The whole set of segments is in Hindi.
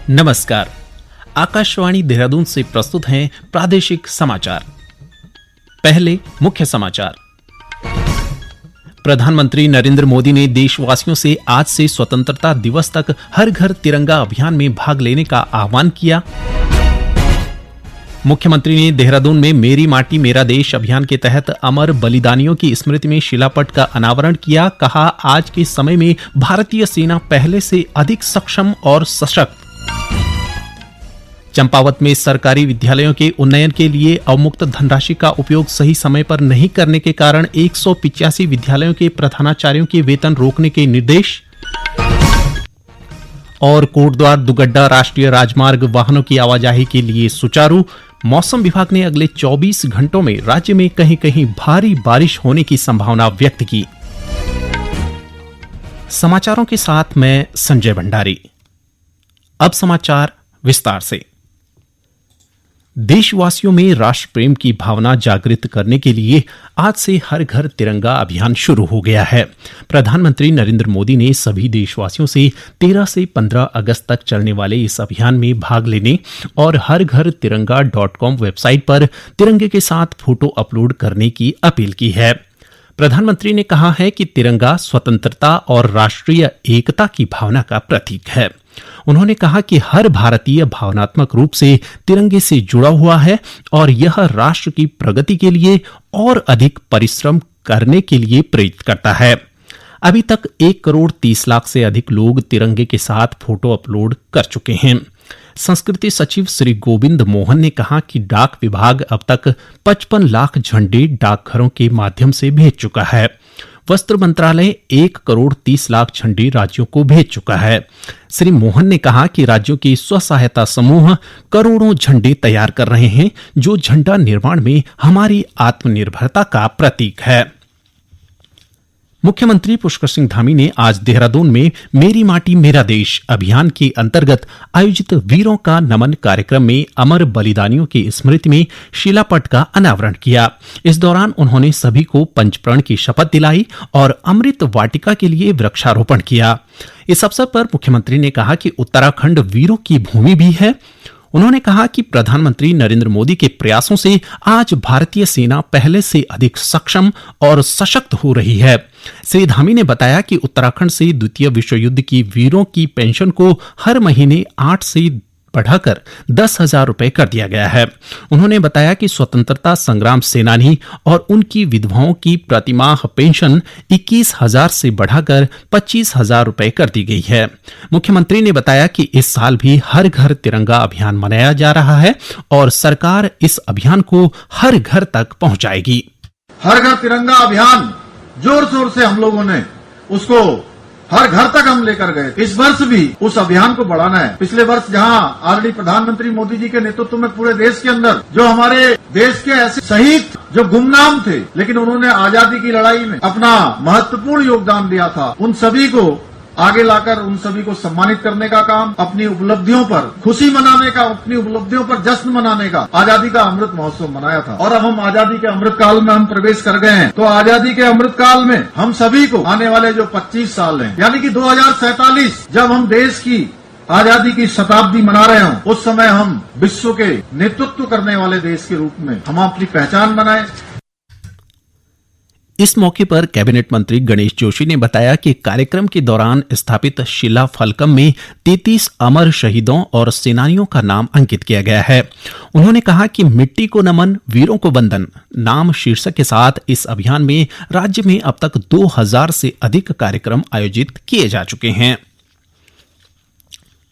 नमस्कार। आकाशवाणी देहरादून से प्रस्तुत हैं प्रादेशिक समाचार। पहले मुख्य समाचार। प्रधानमंत्री नरेंद्र मोदी ने देशवासियों से आज से स्वतंत्रता दिवस तक हर घर तिरंगा अभियान में भाग लेने का आह्वान किया। मुख्यमंत्री ने देहरादून में मेरी माटी मेरा देश अभियान के तहत अमर बलिदानियों की स्मृति में शिलापट का अनावरण किया। कहा, आज के समय में भारतीय सेना पहले से अधिक सक्षम और सशक्त। चंपावत में सरकारी विद्यालयों के उन्नयन के लिए अवमुक्त धनराशि का उपयोग सही समय पर नहीं करने के कारण 185 विद्यालयों के प्रधानाचार्यों के वेतन रोकने के निर्देश। और कोटद्वार दुगड्डा राष्ट्रीय राजमार्ग वाहनों की आवाजाही के लिए सुचारू। मौसम विभाग ने अगले 24 घंटों में राज्य में कहीं कहीं भारी बारिश होने की संभावना व्यक्त की। समाचारों के साथ मैं संजय भंडारी। अब समाचार विस्तार से। देशवासियों में राष्ट्र प्रेम की भावना जागृत करने के लिए आज से हर घर तिरंगा अभियान शुरू हो गया है। प्रधानमंत्री नरेंद्र मोदी ने सभी देशवासियों से 13 से 15 अगस्त तक चलने वाले इस अभियान में भाग लेने और हरघरतिरंगा.com वेबसाइट पर तिरंगे के साथ फोटो अपलोड करने की अपील की है। प्रधानमंत्री ने कहा है कि तिरंगा स्वतंत्रता और राष्ट्रीय एकता की भावना का प्रतीक है। उन्होंने कहा कि हर भारतीय भावनात्मक रूप से तिरंगे से जुड़ा हुआ है और यह राष्ट्र की प्रगति के लिए और अधिक परिश्रम करने के लिए प्रेरित करता है। अभी तक 1 करोड़ 30 लाख से अधिक लोग तिरंगे के साथ फोटो अपलोड कर चुके हैं। संस्कृति सचिव श्री गोविंद मोहन ने कहा कि डाक विभाग अब तक 55 लाख झंडे डाकघरों के माध्यम से भेज चुका है। वस्त्र मंत्रालय 1 करोड़ 30 लाख झंडे राज्यों को भेज चुका है। श्री मोहन ने कहा कि राज्यों के स्व सहायता समूह करोड़ों झंडे तैयार कर रहे हैं, जो झंडा निर्माण में हमारी आत्मनिर्भरता का प्रतीक है। मुख्यमंत्री पुष्कर सिंह धामी ने आज देहरादून में मेरी माटी मेरा देश अभियान के अंतर्गत आयोजित वीरों का नमन कार्यक्रम में अमर बलिदानियों की स्मृति में शिलापट का अनावरण किया। इस दौरान उन्होंने सभी को पंचप्रण की शपथ दिलाई और अमृत वाटिका के लिए वृक्षारोपण किया। इस अवसर पर मुख्यमंत्री ने कहा कि उत्तराखंड वीरों की भूमि भी है। उन्होंने कहा कि प्रधानमंत्री नरेंद्र मोदी के प्रयासों से आज भारतीय सेना पहले से अधिक सक्षम और सशक्त हो रही है। श्री धामी ने बताया कि उत्तराखंड से द्वितीय विश्व युद्ध की वीरों की पेंशन को हर महीने 8 से बढ़ाकर 10,000 रुपए कर दिया गया है। उन्होंने बताया कि स्वतंत्रता संग्राम सेनानी और उनकी विधवाओं की प्रतिमाह पेंशन 21,000 से बढ़ाकर 25,000 रुपए कर दी गई है। मुख्यमंत्री ने बताया कि इस साल भी हर घर तिरंगा अभियान मनाया जा रहा है और सरकार इस अभियान को हर घर तक पहुंचाएगी। हर घर तिरंगा अभियान जोर शोर से हम लोगों ने उसको हर घर तक हम लेकर गए। इस वर्ष भी उस अभियान को बढ़ाना है। पिछले वर्ष जहां आदरणीय प्रधानमंत्री मोदी जी के नेतृत्व में पूरे देश के अंदर जो हमारे देश के ऐसे शहीद जो गुमनाम थे, लेकिन उन्होंने आजादी की लड़ाई में अपना महत्वपूर्ण योगदान दिया था, उन सभी को आगे लाकर उन सभी को सम्मानित करने का काम, अपनी उपलब्धियों पर खुशी मनाने का, अपनी उपलब्धियों पर जश्न मनाने का आजादी का अमृत महोत्सव मनाया था। और अब हम आजादी के अमृत काल में हम प्रवेश कर गए हैं। तो आजादी के अमृत काल में हम सभी को आने वाले जो 25 साल हैं, यानी कि 2047 जब हम देश की आजादी की शताब्दी मना रहे हों, उस समय हम विश्व के नेतृत्व करने वाले देश के रूप में हम अपनी पहचान बनाएं। इस मौके पर कैबिनेट मंत्री गणेश जोशी ने बताया कि कार्यक्रम के दौरान स्थापित शिला फलकम में 33 अमर शहीदों और सेनानियों का नाम अंकित किया गया है। उन्होंने कहा कि मिट्टी को नमन, वीरों को वंदन नाम शीर्षक के साथ इस अभियान में राज्य में अब तक 2000 से अधिक कार्यक्रम आयोजित किए जा चुके हैं।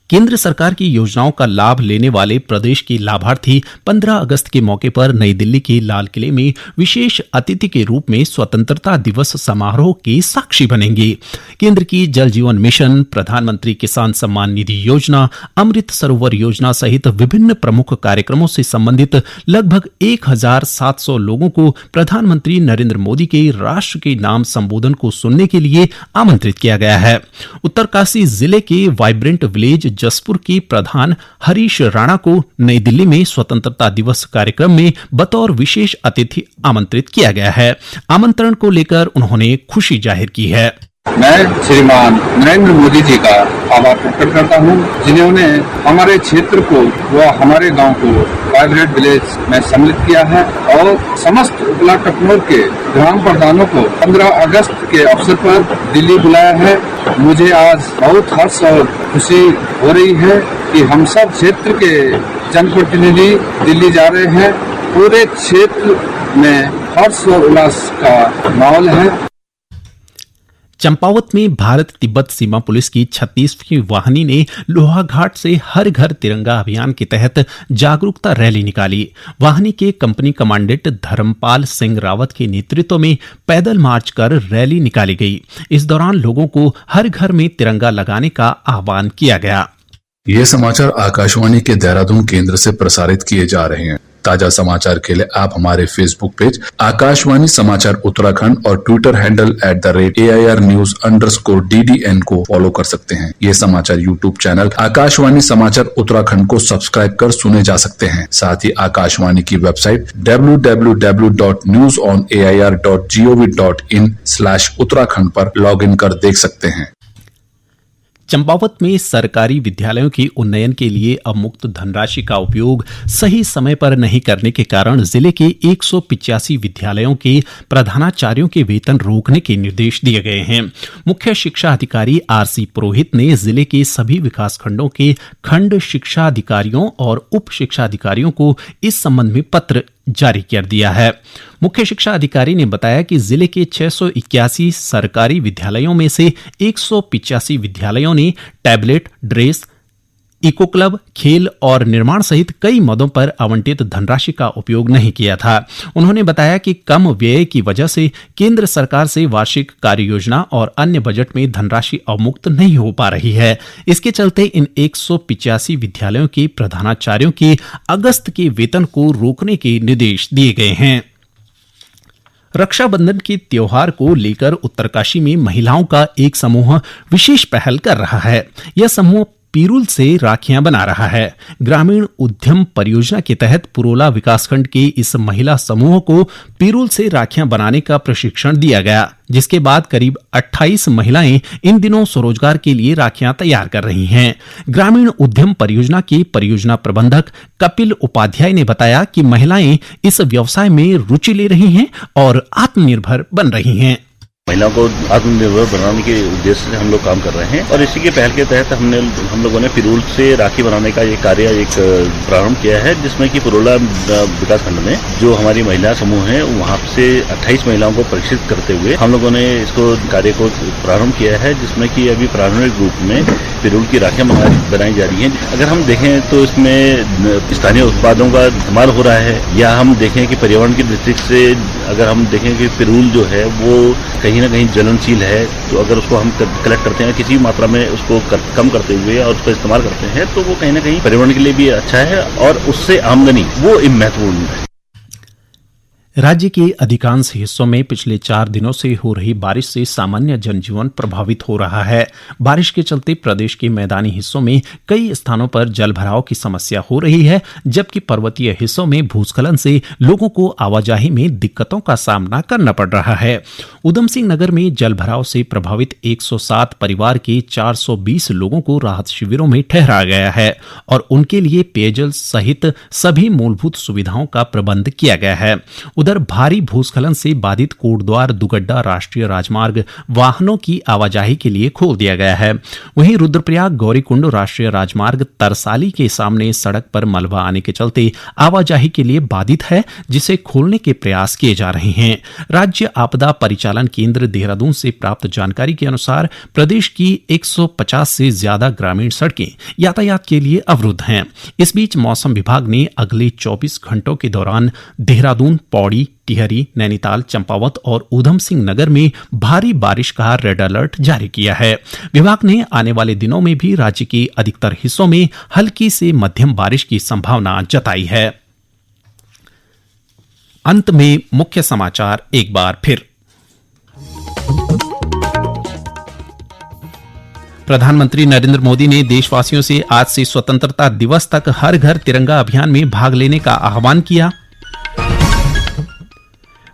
केंद्र सरकार की योजनाओं का लाभ लेने वाले प्रदेश के लाभार्थी 15 अगस्त के मौके पर नई दिल्ली के लाल किले में विशेष अतिथि के रूप में स्वतंत्रता दिवस समारोह के साक्षी बनेंगे। केंद्र की जल जीवन मिशन, प्रधानमंत्री किसान सम्मान निधि योजना, अमृत सरोवर योजना सहित विभिन्न प्रमुख कार्यक्रमों से संबंधित लगभग 1,700 लोगों को प्रधानमंत्री नरेंद्र मोदी के राष्ट्र के नाम संबोधन को सुनने के लिए आमंत्रित किया गया है। उत्तरकाशी जिले के वाइब्रेंट विलेज जसपुर के प्रधान हरीश राणा को नई दिल्ली में स्वतंत्रता दिवस कार्यक्रम में बतौर विशेष अतिथि आमंत्रित किया गया है। आमंत्रण को लेकर उन्होंने खुशी जाहिर की है। मैं श्रीमान नरेंद्र मोदी जी का आभार प्रकट करता हूं, जिन्होंने हमारे क्षेत्र को व हमारे गांव को वाइब्रेंट विलेज में सम्मिलित किया है और समस्त उपला टकनौर के ग्राम प्रधानों को 15 अगस्त के अवसर पर दिल्ली बुलाया है। मुझे आज बहुत हर्ष और खुशी हो रही है कि हम सब क्षेत्र के जनप्रतिनिधि दिल्ली जा रहे हैं। पूरे क्षेत्र में हर्ष और उल्लास का माहौल है। चंपावत में भारत तिब्बत सीमा पुलिस की 36वीं वाहिनी ने लोहाघाट से हर घर तिरंगा अभियान के तहत जागरूकता रैली निकाली। वाहिनी के कंपनी कमांडेंट धर्मपाल सिंह रावत के नेतृत्व में पैदल मार्च कर रैली निकाली गई। इस दौरान लोगों को हर घर में तिरंगा लगाने का आह्वान किया गया। ये समाचार आकाशवाणी के देहरादून केंद्र से प्रसारित किए जा रहे हैं। ताजा समाचार के लिए आप हमारे फेसबुक पेज आकाशवाणी समाचार उत्तराखंड और ट्विटर हैंडल @AIR News_DDN को फॉलो कर सकते हैं। ये समाचार यूट्यूब चैनल आकाशवाणी समाचार उत्तराखंड को सब्सक्राइब कर सुने जा सकते हैं। साथ ही आकाशवाणी की वेबसाइट www.newsonair.gov.in/उत्तराखंड पर लॉग इन कर देख सकते हैं। चंपावत में सरकारी विद्यालयों के उन्नयन के लिए अवमुक्त धनराशि का उपयोग सही समय पर नहीं करने के कारण जिले के 185 विद्यालयों के प्रधानाचार्यों के वेतन रोकने के निर्देश दिए गए हैं। मुख्य शिक्षा अधिकारी RC पुरोहित ने जिले के सभी विकासखंडों के खंड शिक्षा अधिकारियों और उप शिक्षा अधिकारियों को इस संबंध में पत्र जारी कर दिया है। मुख्य शिक्षा अधिकारी ने बताया कि जिले के 681 सरकारी विद्यालयों में से 185 विद्यालयों ने टैबलेट, ड्रेस, इको क्लब, खेल और निर्माण सहित कई मदों पर आवंटित धनराशि का उपयोग नहीं किया था। उन्होंने बताया कि कम व्यय की वजह से केंद्र सरकार से वार्षिक कार्य योजना और अन्य बजट में धनराशि अवमुक्त नहीं हो पा रही है। इसके चलते इन 185 विद्यालयों के प्रधानाचार्यों के अगस्त के वेतन को रोकने के निर्देश दिए गए हैं। रक्षाबंधन के त्योहार को लेकर उत्तरकाशी में महिलाओं का एक समूह विशेष पहल कर रहा है। यह समूह पीरूल से राखियां बना रहा है। ग्रामीण उद्यम परियोजना के तहत पुरोला विकासखंड के इस महिला समूह को पीरूल से राखियां बनाने का प्रशिक्षण दिया गया, जिसके बाद करीब 28 महिलाएं इन दिनों स्वरोजगार के लिए राखियां तैयार कर रही हैं। ग्रामीण उद्यम परियोजना के परियोजना प्रबंधक कपिल उपाध्याय ने बताया कि महिलाएं इस व्यवसाय में रुचि ले रही हैं और आत्मनिर्भर बन रही हैं। महिलाओं को आत्मनिर्भर बनाने के उद्देश्य से हम लोग काम कर रहे हैं और इसी के पहल के तहत हम लोगों ने पिरूल से राखी बनाने का ये कार्य एक प्रारंभ किया है, जिसमें कि पुरोला विकासखंड में जो हमारी महिला समूह है वहां से 28 महिलाओं को प्रशिक्षित करते हुए हम लोगों ने इसको कार्य को प्रारंभ किया है, जिसमें कि अभी प्रारंभिक रूप में पिरूल की राखियां बनाई जा रही हैं। अगर हम देखें तो इसमें स्थानीय उत्पादों का इस्तेमाल हो रहा है, या हम देखें कि पर्यावरण की दृष्टि से अगर हम देखें कि पिरूल जो है वो कहीं ना कहीं ज्वलनशील है, तो अगर उसको हम कलेक्ट करते हैं किसी मात्रा में उसको कम करते हुए और उसका इस्तेमाल करते हैं तो वो कहीं ना कहीं पर्यावरण के लिए भी अच्छा है और उससे आमदनी वो महत्वपूर्ण है। राज्य के अधिकांश हिस्सों में पिछले 4 दिनों से हो रही बारिश से सामान्य जनजीवन प्रभावित हो रहा है। बारिश के चलते प्रदेश के मैदानी हिस्सों में कई स्थानों पर जलभराव की समस्या हो रही है, जबकि पर्वतीय हिस्सों में भूस्खलन से लोगों को आवाजाही में दिक्कतों का सामना करना पड़ रहा है। उधम सिंह नगर में जलभराव से प्रभावित 107 परिवार के 420 लोगों को राहत शिविरों में ठहराया गया है और उनके लिए पेयजल सहित सभी मूलभूत सुविधाओं का प्रबंध किया गया है। उधर भारी भूस्खलन से बाधित कोटद्वार दुगड्डा राष्ट्रीय राजमार्ग वाहनों की आवाजाही के लिए खोल दिया गया है। वहीं रुद्रप्रयाग गौरीकुंड राष्ट्रीय राजमार्ग तरसाली के सामने सड़क पर मलबा आने के चलते आवाजाही के लिए बाधित है, जिसे खोलने के प्रयास किए जा रहे हैं। राज्य आपदा परिचालन केंद्र देहरादून से प्राप्त जानकारी के अनुसार प्रदेश की 150 से ज्यादा ग्रामीण सड़कें यातायात के लिए अवरुद्ध हैं। इस बीच मौसम विभाग ने अगले 24 घंटों के दौरान देहरादून, पौड़ी, टिहरी, नैनीताल, चंपावत और उधम सिंह नगर में भारी बारिश का रेड अलर्ट जारी किया है। विभाग ने आने वाले दिनों में भी राज्य के अधिकतर हिस्सों में हल्की से मध्यम बारिश की संभावना जताई है। अंत में मुख्य समाचार एक बार फिर। प्रधानमंत्री नरेंद्र मोदी ने देशवासियों से आज से स्वतंत्रता दिवस तक हर घर तिरंगा अभियान में भाग लेने का आह्वान किया।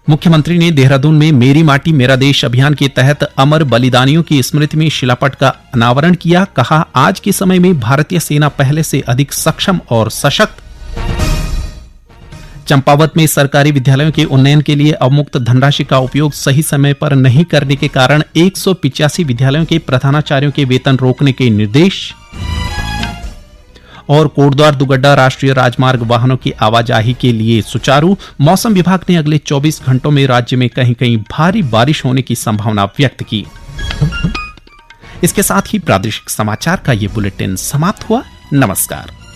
मुख्यमंत्री ने देहरादून में मेरी माटी मेरा देश अभियान के तहत अमर बलिदानियों की स्मृति में शिलापट का अनावरण किया। कहा, आज के समय में भारतीय सेना पहले से अधिक सक्षम और सशक्त। चंपावत में सरकारी विद्यालयों के उन्नयन के लिए अवमुक्त धनराशि का उपयोग सही समय पर नहीं करने के कारण 185 विद्यालयों के प्रधानाचार्यों के वेतन रोकने के निर्देश। और कोटद्वार दुगड्डा राष्ट्रीय राजमार्ग वाहनों की आवाजाही के लिए सुचारू। मौसम विभाग ने अगले 24 घंटों में राज्य में कहीं कहीं भारी बारिश होने की संभावना व्यक्त की। इसके साथ ही प्रादेशिक समाचार का ये बुलेटिन समाप्त हुआ। नमस्कार।